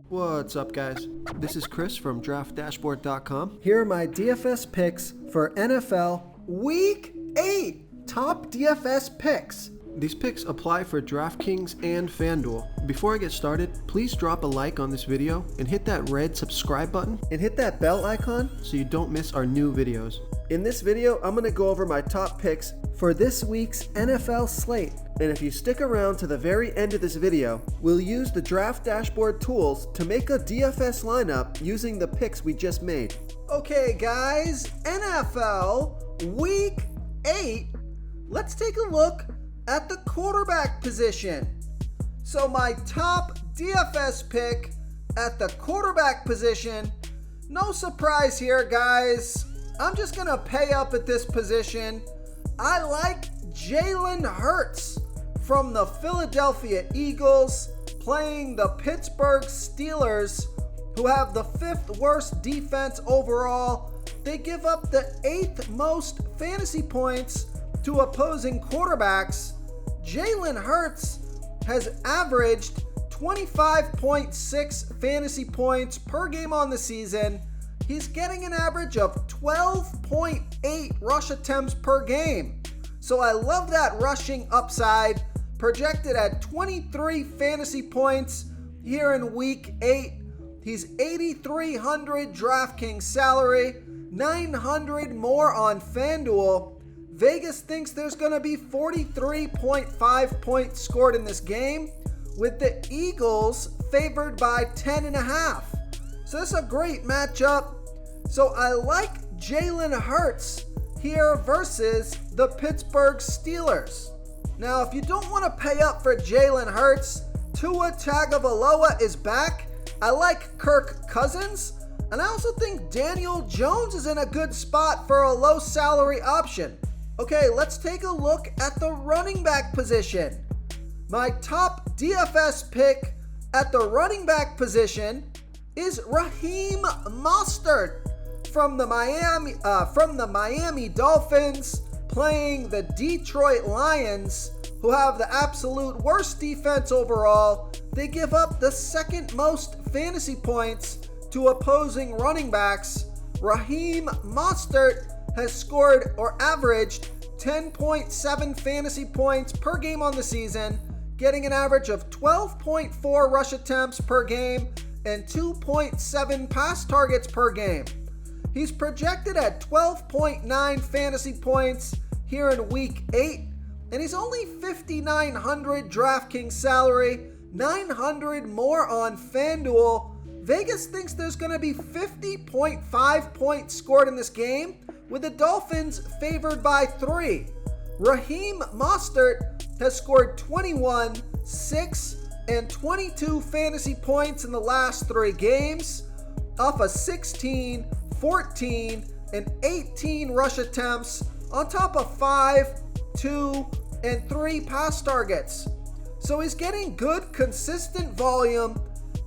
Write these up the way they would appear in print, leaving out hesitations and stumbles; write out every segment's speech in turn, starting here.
What's up, guys? This is Chris from DraftDashboard.com. Here are my DFS picks for NFL Week 8 top DFS picks. These picks apply for DraftKings and FanDuel. Before I get started, please drop a like on this video and hit that red subscribe button And hit that bell icon so you don't miss our new videos. In this video, I'm going to go over my top picks for this week's NFL slate. And if you stick around to the very end of this video, we'll use the Draft Dashboard tools to make a DFS lineup using the picks we just made. Okay guys, NFL Week 8. Let's take a look at the quarterback position. So my top DFS pick at the quarterback position, no surprise here guys, I'm just gonna pay up at this position. I like Jalen Hurts from the Philadelphia Eagles playing the Pittsburgh Steelers, who have the 5th worst defense overall. They give up the 8th most fantasy points to opposing quarterbacks. Jalen Hurts has averaged 25.6 fantasy points per game on the season. He's getting an average of 12.8 rush attempts per game. So I love that rushing upside, projected at 23 fantasy points here in Week 8. He's 8,300 DraftKings salary, 900 more on FanDuel. Vegas thinks there's going to be 43.5 points scored in this game, with the Eagles favored by 10.5. So this is a great matchup. So I like Jalen Hurts here versus the Pittsburgh Steelers. Now, if you don't want to pay up for Jalen Hurts, Tua Tagovailoa is back. I like Kirk Cousins. And I also think Daniel Jones is in a good spot for a low salary option. Okay, let's take a look at the running back position. My top DFS pick at the running back position is Raheem Mostert from the Miami Dolphins playing the Detroit Lions, who have the absolute worst defense overall. They give up the 2nd most fantasy points to opposing running backs. Raheem Mostert has scored or averaged 10.7 fantasy points per game on the season, getting an average of 12.4 rush attempts per game and 2.7 pass targets per game. He's projected at 12.9 fantasy points here in Week 8, and he's only 5,900 DraftKings salary, 900 more on FanDuel. Vegas thinks there's going to be 50.5 points scored in this game, with the Dolphins favored by 3. Raheem Mostert has scored 21, 6, and 22 fantasy points in the last 3 games, off of 16, 14, and 18 rush attempts, on top of 5, 2, and 3 pass targets. So he's getting good, consistent volume,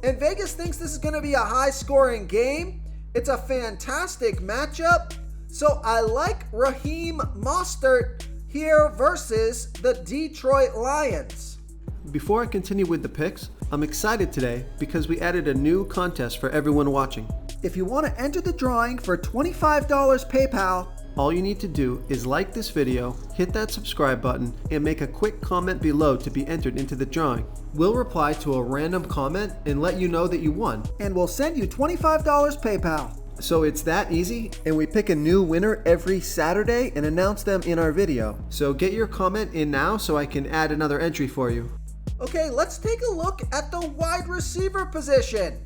and Vegas thinks this is going to be a high-scoring game. It's a fantastic matchup. So I like Raheem Mostert here versus the Detroit Lions. Before I continue with the picks, I'm excited today because we added a new contest for everyone watching. If you want to enter the drawing for $25 PayPal, all you need to do is like this video, hit that subscribe button, and make a quick comment below to be entered into the drawing. We'll reply to a random comment and let you know that you won. And we'll send you $25 PayPal. So it's that easy, and we pick a new winner every Saturday and announce them in our video. So get your comment in now so I can add another entry for you. Okay, let's take a look at the wide receiver position.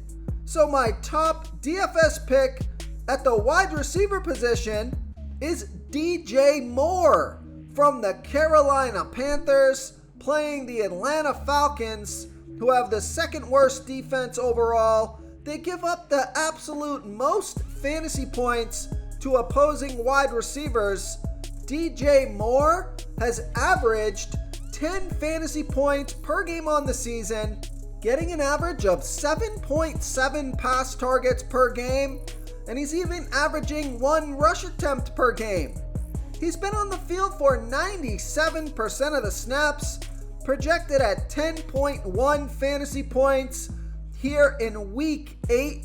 So my top DFS pick at the wide receiver position is DJ Moore from the Carolina Panthers playing the Atlanta Falcons, who have the 2nd worst defense overall. They give up the absolute most fantasy points to opposing wide receivers. DJ Moore has averaged 10 fantasy points per game on the season, getting an average of 7.7 pass targets per game, and he's even averaging 1 rush attempt per game. He's been on the field for 97% of the snaps, projected at 10.1 fantasy points here in week 8.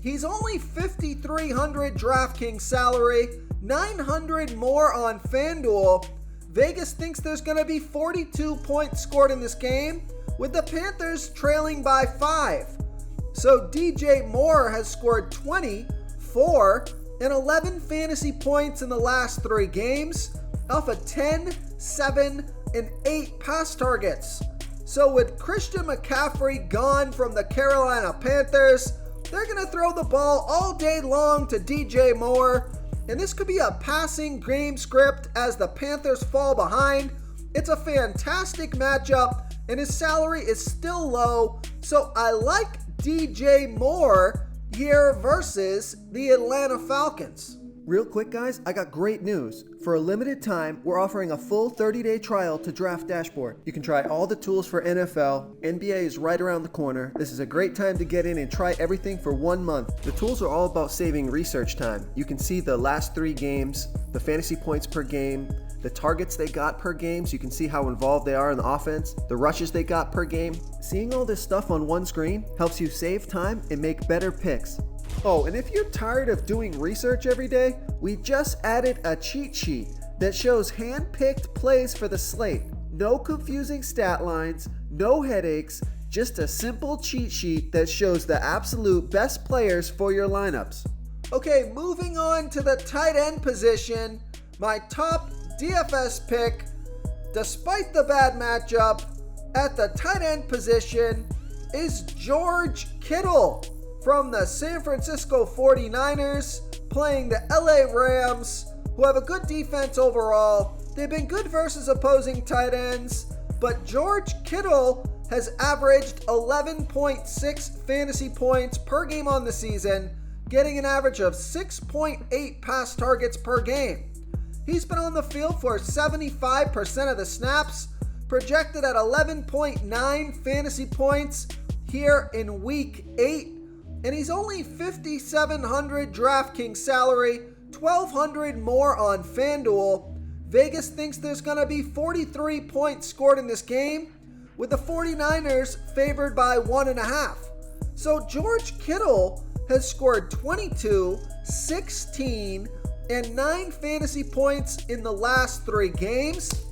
He's only 5,300 DraftKings salary, 900 more on FanDuel. Vegas thinks there's going to be 42 points scored in this game, with the Panthers trailing by 5. So DJ Moore has scored 20, 4, and 11 fantasy points in the last 3 games, off of 10, 7, and 8 pass targets. So with Christian McCaffrey gone from the Carolina Panthers, they're going to throw the ball all day long to DJ Moore, and this could be a passing game script as the Panthers fall behind. It's a fantastic matchup, and his salary is still low, so I like DJ Moore here versus the Atlanta Falcons. Real quick, guys, I got great news. For a limited time, we're offering a full 30-day trial to Draft Dashboard. You can try all the tools for NFL. NBA is right around the corner. This is a great time to get in and try everything for 1 month. The tools are all about saving research time. You can see the last 3 games, the fantasy points per game, the targets they got per game, so you can see how involved they are in the offense, the rushes they got per game. Seeing all this stuff on one screen helps you save time and make better picks. Oh, and if you're tired of doing research every day, we just added a cheat sheet that shows hand-picked plays for the slate. No confusing stat lines, no headaches, just a simple cheat sheet that shows the absolute best players for your lineups. Okay, moving on to the tight end position, my top DFS pick, despite the bad matchup, at the tight end position is George Kittle from the San Francisco 49ers, playing the LA Rams, who have a good defense overall. They've been good versus opposing tight ends, but George Kittle has averaged 11.6 fantasy points per game on the season, getting an average of 6.8 pass targets per game. He's been on the field for 75% of the snaps, projected at 11.9 fantasy points here in week 8. And he's only 5,700 DraftKings salary, 1,200 more on FanDuel. Vegas thinks there's going to be 43 points scored in this game, with the 49ers favored by 1.5. So George Kittle has scored 22, 16, and 9 fantasy points in the last 3 games,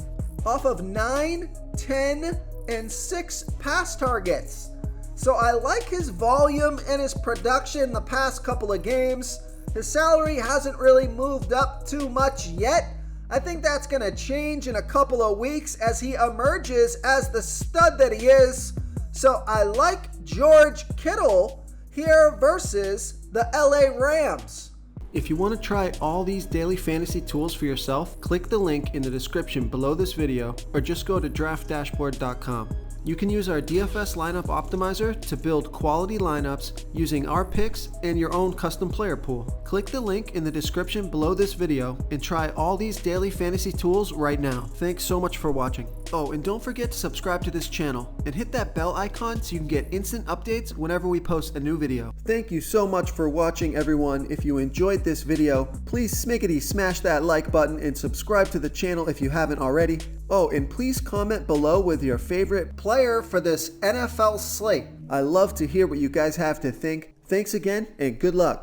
off of 9, 10, and 6 pass targets. So I like his volume and his production the past couple of games. His salary hasn't really moved up too much yet. I think that's going to change in a couple of weeks as he emerges as the stud that he is. So I like George Kittle here versus the LA Rams. If you want to try all these daily fantasy tools for yourself, click the link in the description below this video or just go to draftdashboard.com. You can use our DFS lineup optimizer to build quality lineups using our picks and your own custom player pool. Click the link in the description below this video and try all these daily fantasy tools right now. Thanks so much for watching. Oh, and don't forget to subscribe to this channel and hit that bell icon so you can get instant updates whenever we post a new video. Thank you so much for watching, everyone. If you enjoyed this video, please smash that like button and subscribe to the channel if you haven't already. Oh, and please comment below with your favorite player for this NFL slate. I love to hear what you guys have to think. Thanks again, and good luck.